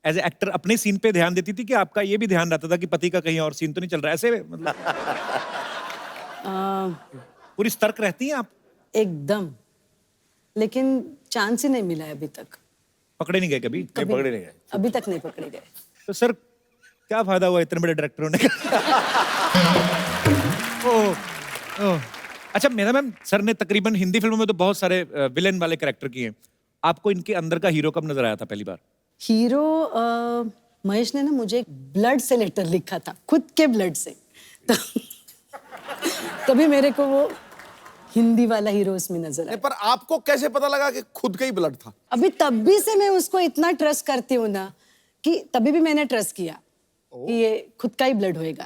एज ए एक्टर अपने सीन पे ध्यान देती थी कि आपका ये भी ध्यान रहता था कि पति का कहीं और सीन तो नहीं चल रहा है, ऐसे मतलब पूरी सतर्क रहती हैं आप? एकदम, लेकिन चांस ही नहीं मिला है अभी तक। पकड़े नहीं गए कभी? पकड़े नहीं गए, अभी तक नहीं पकड़े गए। तो सर क्या फायदा हुआ इतने बड़े डायरेक्टर होने का? अच्छा मेरा मैम, सर ने तकरीबन हिंदी फिल्मों में तो बहुत सारे विलेन वाले कैरेक्टर किए हैं, आपको इनके अंदर का हीरो कब नजर आया था पहली बार? हीरो महेश ने ना मुझे ब्लड से लेटर लिखा था, खुद के ब्लड से, तो तभी मेरे को वो हिंदी वाला हीरो उसमें नजर आया। पर आपको कैसे पता लगा कि खुद का ही ब्लड था? अभी तभी से मैं उसको इतना ट्रस्ट करती हूँ ना, कि तभी भी मैंने ट्रस्ट किया कि ये खुद का ही ब्लड होएगा।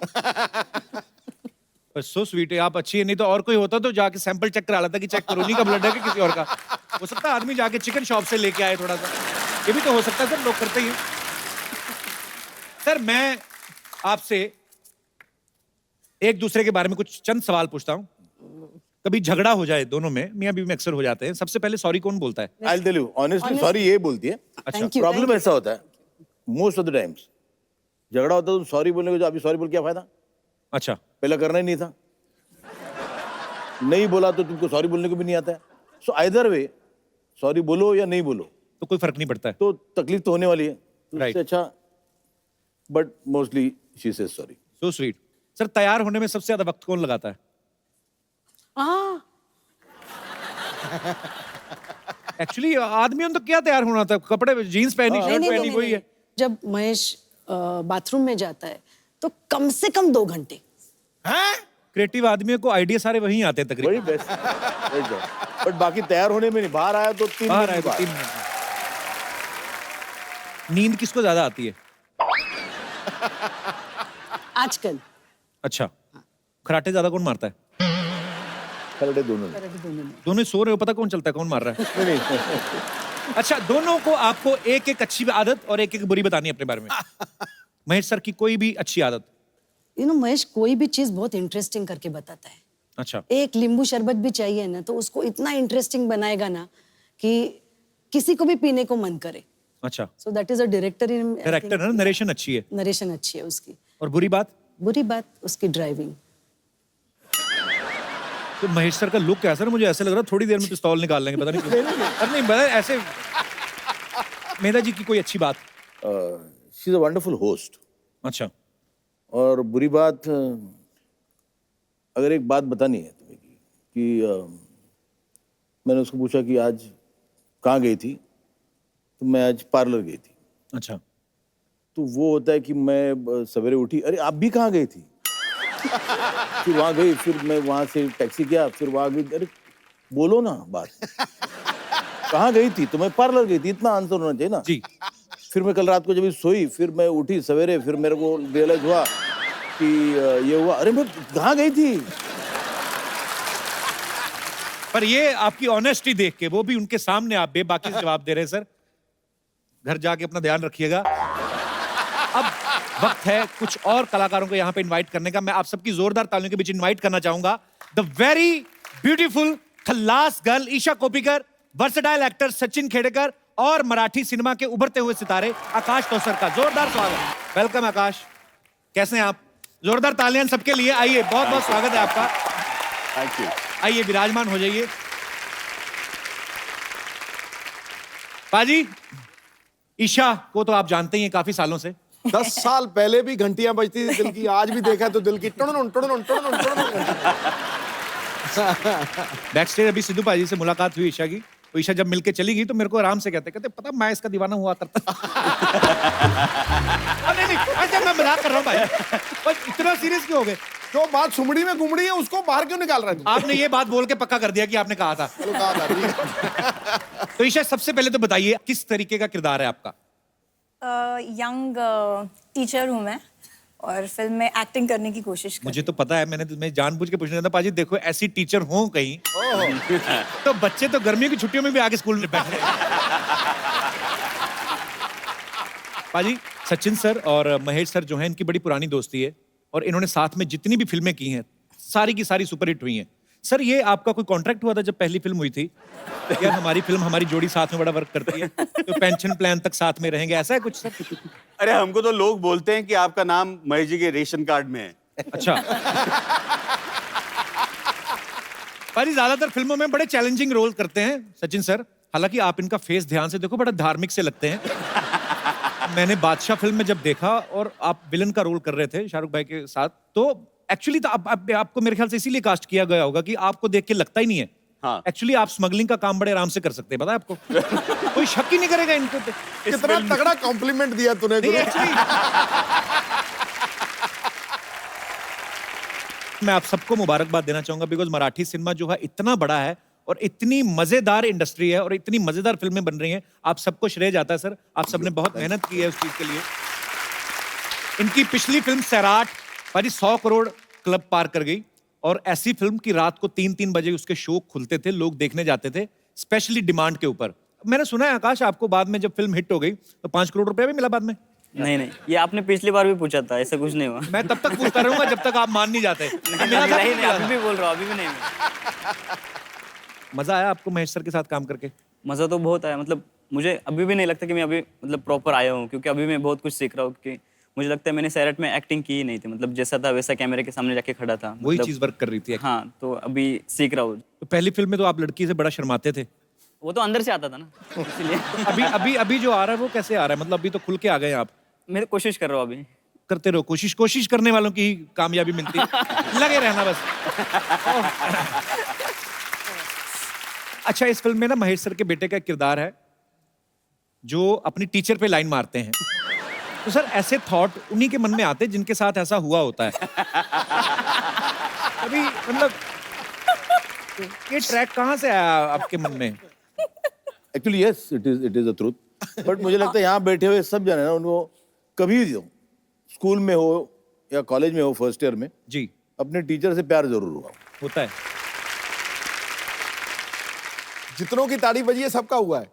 सो स्वीट है, आप अच्छी है, नहीं तो और कोई होता तो जाके सैंपल चेक करा लेता कि चेक करो नहीं का ब्लड है कि किसी और का। हो सकता है आदमी जाके चिकन शॉप से लेके आए थोड़ा सा, ये भी तो हो सकता है सर, लोग करते ही। सर मैं आपसे एक दूसरे के बारे में कुछ चंद सवाल पूछता हूँ। कभी झगड़ा हो जाए दोनों में, मियां बीवी में अक्सर हो जाते हैं, सबसे पहले सॉरी कौन बोलता है? I'll tell you, honestly, sorry ये बोलती है। अच्छा, प्रॉब्लम ऐसा होता है मोस्ट ऑफ द टाइम्स, झगड़ा होता है तो सॉरी बोलने को जो अभी सॉरी बोल क्या फायदा? अच्छा, पहले करना ही नहीं था, नहीं बोला तो तुमको सॉरी बोलने को भी नहीं आता है। सो आइदर वे सॉरी बोलो या नहीं बोलो तो कोई फर्क नहीं पड़ता है, तो तकलीफ तो होने वाली है, तो Right. इससे अच्छा but mostly she says sorry. So sweet. Sir तैयार होने में सबसे ज्यादा वक्त कौन लगाता है? एक्चुअली आदमियों तो क्या तैयार होना था, कपड़े जीन्स पहनी, शर्ट पहनी, वही है। जब महेश बाथरूम में जाता है तो कम से कम 2 घंटे। क्रिएटिव आदमियों को आइडिया सारे वहीं आते हैं तकरीबन। वही बेस्ट, बट बाकी तैयार होने में नहीं, बाहर आया तो 3 बाहर आए तो 3 मिनट। नींद किसको ज्यादा आती है? आजकल अच्छा, खराटे ज्यादा कौन मारता है? खराटे दोनों दोनों सो रहे हो, पता कौन चलता है कौन मार रहा है? नहीं अच्छा, दोनों को आपको एक एक अच्छी आदत और एक एक बुरी बतानी है अपने बारे में। महेश सर की कोई भी अच्छी आदत। महेश कोई भी चीज बहुत इंटरेस्टिंग करके बताता है। अच्छा, एक नींबू शरबत भी चाहिए ना तो उसको इतना इंटरेस्टिंग बनाएगा ना कि किसी को भी पीने को मन करे। अच्छा, so that is a director in director है, नरेशन अच्छी है। नरेशन अच्छी है उसकी। और बुरी बात उसकी ड्राइविंग। तो महेश सर का लुक कैसा है? मुझे ऐसा लग रहा है थोड़ी देर में पिस्तौल निकाल लेंगे, पता नहीं क्यों। अरे नहीं, बता ऐसे। मेधा जी की कोई अच्छी बात? She is a wonderful host. अच्छा, और बुरी बात, अगर एक बात बतानी है तुम्हें कि मैंने उसको पूछा कि आज कहाँ गई थी, तो मैं आज पार्लर गई थी। अच्छा, तो वो होता है कि मैं सवेरे उठी, अरे आप भी कहाँ गई थी? फिर वहाँ गई, फिर मैं वहाँ से टैक्सी किया, फिर वहाँ गई, अरे बोलो ना बात। कहाँ गई थी? तो मैं पार्लर गई थी, इतना आंसर होना चाहिए ना जी। फिर मैं कल रात को जब सोई, फिर मैं उठी सवेरे, फिर मेरे को रियलाइज हुआ कि ये हुआ, अरे मैं कहाँ गई थी? पर ये आपकी ऑनेस्टी देख के, वो भी उनके सामने आप बेबाकी से जवाब दे रहे हैं सर। घर जाके अपना ध्यान रखिएगा। अब वक्त है कुछ और कलाकारों को यहाँ पे इनवाइट करने का। मैं आप सबकी जोरदार तालियों के बीच इनवाइट करना चाहूंगा the very beautiful Khallas girl Isha Koppikar, versatile actor Sachin Khedekar और मराठी सिनेमा के उभरते हुए सितारे आकाश तोसर का जोरदार स्वागत। वेलकम आकाश, कैसे हैं आप? जोरदार तालियां सबके लिए। आइए, बहुत बहुत स्वागत है आपका। Thank you. आइए, विराजमान हो जाइए। पाजी, ईशा को तो आप जानते ही हैं काफी सालों से। 10 साल पहले भी घंटियां बजती थी दिल की, आज भी देखा तो दिल की टुन टुन टुन बैक स्टेज अभी सिद्धू पाजी से मुलाकात हुई ईशा की। तो ईशा जब मिलके चली गई तो मेरे को आराम से कहते पता मैं इसका दीवाना हुआ करता। नहीं, ऐसे मैं मजाक कर रहा हूँ भाई, पर इतना सीरियस क्यों हो गए? जो बात सुमड़ी में गुमड़ी है उसको बाहर क्यों निकाल रहे हैं? आपने ये बात बोल के पक्का कर दिया कि आपने कहा था। चलो, कहा था, ठीक है। तो ईशा, सबसे पहले तो बताइए किस तरीके का किरदार है आपका? यंग टीचर हूँ मैं और फिल्म में एक्टिंग करने की कोशिश कर। मुझे तो पता है, मैं जानबूझ के पूछने था पाजी, देखो ऐसी टीचर हो कहीं तो बच्चे तो गर्मियों की छुट्टियों में भी आके स्कूल में बैठ रहे हैं। पाजी, सचिन सर और महेश सर जो हैं, इनकी बड़ी पुरानी दोस्ती है और इन्होंने साथ में जितनी भी फिल्में की हैं सारी की सारी सुपरहिट हुई हैं। सर, ये आपका कोई कॉन्ट्रैक्ट हुआ था जब पहली फिल्म हुई थी? यार हमारी फिल्म, हमारी जोड़ी साथ में बड़ा वर्क करती है तो पेंशन प्लान तक साथ में रहेंगे, ऐसा है कुछ सर? अरे हमको तो लोग बोलते हैं कि आपका नाम महेश जी के रेशन कार्ड में है। अच्छा। पाजी, ज्यादातर फिल्मों में बड़े चैलेंजिंग रोल करते हैं सचिन सर। हालांकि आप इनका फेस ध्यान से देखो, बड़ा धार्मिक से लगते हैं। मैंने बादशाह फिल्म में जब देखा और आप विलन का रोल कर रहे थे शाहरुख भाई के साथ, तो एक्चुअली तो आपको मेरे ख्याल से इसीलिए कास्ट किया गया होगा कि आपको देख के लगता ही नहीं है। हाँ। एक्चुअली आप स्मगलिंग का काम बड़े आराम से कर सकते हैं, पता है आपको? कोई शक ही नहीं करेगा इनको पे। कितना तगड़ा कॉम्प्लीमेंट दिया तूने। मैं आप सबको मुबारकबाद देना चाहूंगा बिकॉज मराठी सिनेमा जो है इतना बड़ा है और इतनी मजेदार इंडस्ट्री है और इतनी मजेदार फिल्में बन रही हैं। आप सबको श्रेय जाता है सर, आप सबने बहुत मेहनत की है उस चीज के लिए। इनकी पिछली फिल्म सैराट भाई 100 करोड़ क्लब पार कर गई और ऐसी फिल्म की रात को 3-3 बजे उसके शो खुलते थे, लोग देखने जाते थे, स्पेशली डिमांड के ऊपर। मैंने सुना है आकाश, आपको बाद में जब फिल्म हिट हो गई तो 5 करोड़ रुपया भी मिला बाद में? नहीं, ये आपने पिछली बार भी पूछा था, ऐसा कुछ नहीं हुआ। मैं तब तक पूछता रहूंगा जब तक आप मान नहीं जाते। नहीं, अभी भी बोल रहा हूँ, अभी भी नहीं। मजा आया आपको महेश सर के साथ काम करके? मजा तो बहुत आया, मतलब मुझे अभी भी नहीं लगता कि मैं अभी मतलब प्रॉपर आया हूँ, क्योंकि अभी मैं बहुत कुछ सीख रहा हूँ। कि मुझे लगता है मैंने सैराट में एक्टिंग की ही नहीं थी, मतलब जैसा था वैसा कैमरे के सामने जाके खड़ा था, वही चीज वर्क कर रही थी। हाँ, तो अभी सीख रहा हूँ। तो पहली फिल्म में तो आप लड़की से बड़ा शर्माते थे। वो तो अंदर से आता था ना, इसलिए। अभी जो आ रहा है वो कैसे आ रहा है? मतलब अभी तो खुल के आ गए आप। मैं तो कोशिश कर रहा हूँ अभी। करते रहो कोशिश करने वालों की ही कामयाबी मिलती है। लगे रहना बस। अच्छा, इस फिल्म में ना महेश सर के बेटे का किरदार है जो अपनी टीचर पे लाइन मारते हैं। तो सर, ऐसे थॉट उन्हीं के मन में आते हैं जिनके साथ ऐसा हुआ होता है। अभी मतलब ये ट्रैक कहाँ से आया आपके मन में? Actually yes, it is the truth. But मुझे लगता है यहाँ बैठे हुए सब जने ना, उनको कभी भी हो, स्कूल में हो या कॉलेज में हो फर्स्ट ईयर में, जी, अपने टीचर से प्यार जरूर हुआ। होता है। जितनों की ताड़ी बजी है सबका हुआ है।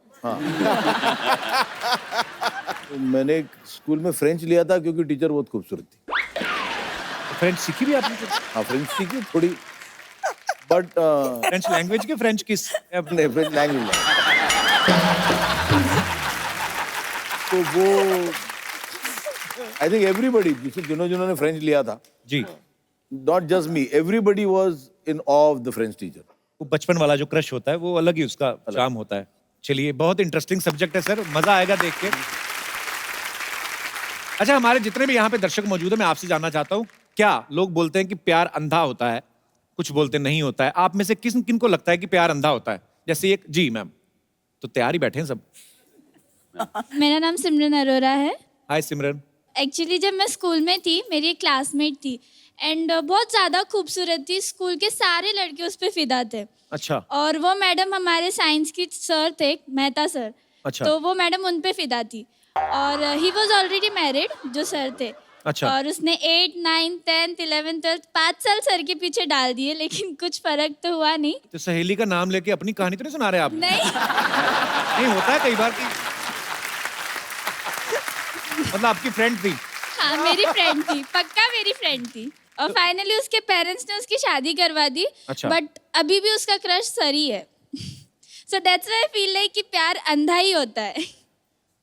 तो मैंने स्कूल में फ्रेंच लिया था क्योंकि टीचर बहुत खूबसूरत थी। फ्रेंच सीखी भी आपने? हाँ, फ्रेंच सीखी थोड़ी, बट फ्रेंच लैंग्वेज के फ्रेंच किस? नहीं, फ्रेंच लैंग्वेज। तो वो आई थिंक एवरीबडी, जिन्होंने फ्रेंच लिया था, जी, not just me, everybody was in of the French teacher. वो बचपन वाला जो क्रश होता है वो अलग ही उसका चार्म होता है। चलिए, बहुत इंटरेस्टिंग सब्जेक्ट है सर, मजा आएगा देख के। अच्छा, हमारे जितने भी यहाँ पे दर्शक मौजूद है, मैं आपसे जानना चाहता हूँ, क्या लोग बोलते हैं कि प्यार अंधा होता है, कुछ बोलते नहीं होता है, आप में से किन को लगता है कि प्यार अंधा होता है? जैसे एक जी मैम, तो तैयार ही बैठे हैं सब। मेरा नाम सिमरन अरोरा है। हाय सिमरन। एक्चुअली जब मैं स्कूल में थी, मेरी एक क्लासमेट थी एंड बहुत ज़्यादा खूबसूरत थी, स्कूल के सारे लड़के उस पर फिदा थे। अच्छा। और वो मैडम हमारे साइंस की सर थे, मेहता सर। अच्छा। तो वो मैडम उन पे फिदा थी और ही वॉज ऑलरेडी मैरिड, जो सर थे। अच्छा। और उसने 8, 9, 10, 11, 12 5 साल सर के पीछे डाल दिए, लेकिन कुछ फर्क तो हुआ नहीं। तो सहेली का नाम लेके अपनी कहानी तो नहीं सुना रहे आप? नहीं। नहीं, होता है कई बार कि मतलब आपकी फ्रेंड थी? हाँ, मेरी फ्रेंड थी, पक्का मेरी फ्रेंड थी। और फाइनली उसके पेरेंट्स ने उसकी शादी करवा दी। अच्छा। बट अभी भी उसका क्रश सर ही है। So that's why I feel like कि प्यार अंधा ही होता है।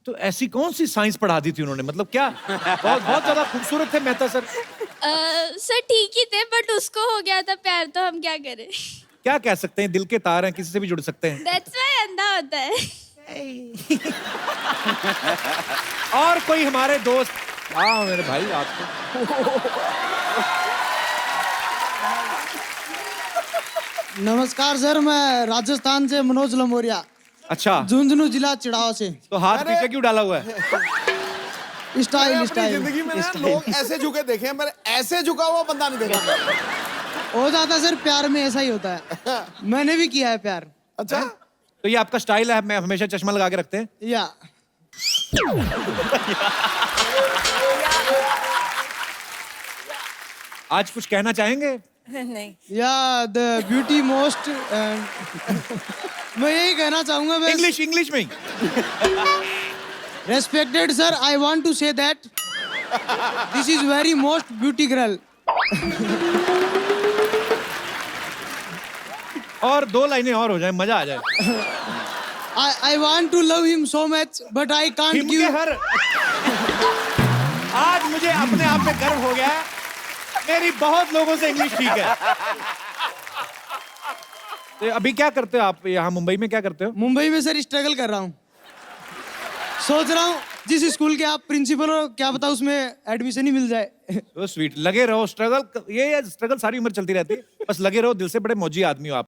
तो ऐसी कौन सी साइंस पढ़ा दी थी उन्होंने? मतलब क्या बहुत ज्यादा खूबसूरत थे मेहता सर? सर ठीक ही थे, बट उसको हो गया था प्यार, तो हम क्या करें? क्या कह सकते हैं, दिल के तार हैं, किसी से भी जुड़ सकते हैं। दैट्स व्हाई अंधा होता है। और कोई हमारे दोस्त? हाँ मेरे भाई, आपको नमस्कार सर, मैं राजस्थान से मनोज लमोरिया। अच्छा। झुंझुनू जिला चिड़ाव से। तो हाथ पीछे क्यों डाला हुआ है? स्टाइल जिंदगी में ना लोग ऐसे झुके देखे हैं, मैंने ऐसे झुका हुआ बंदा नहीं देखा। हो जाता सर, प्यार में ऐसा ही होता है। मैंने भी किया है प्यार। अच्छा। तो ये आपका स्टाइल है, मैं हमेशा चश्मा लगा के रखते हैं? या आज कुछ कहना चाहेंगे? नहीं। या द ब्यूटी मोस्ट। मैं यही कहना चाहूंगा बस। इंग्लिश में ही। Respected sir, I want to say that this is very most beauty girl. और 2 लाइनें और हो जाए, मजा आ जाए। I want to love him so much, but I can't him give. के हर आज मुझे अपने आप में गर्व हो गया है, मेरी बहुत लोगों से इंग्लिश ठीक है। तो अभी क्या करते हो आप यहाँ मुंबई में? क्या करते हो? मुंबई में सर स्ट्रगल कर रहा हूँ। सोच रहा हूँ जिस स्कूल के आप प्रिंसिपल हो, क्या पता उसमें एडमिशन ही मिल जाए। तो स्वीट, लगे रहो, स्ट्रगल, ये स्ट्रगल सारी उम्र चलती रहती है, बस लगे रहो, दिल से बड़े मौजी आदमी हो आप।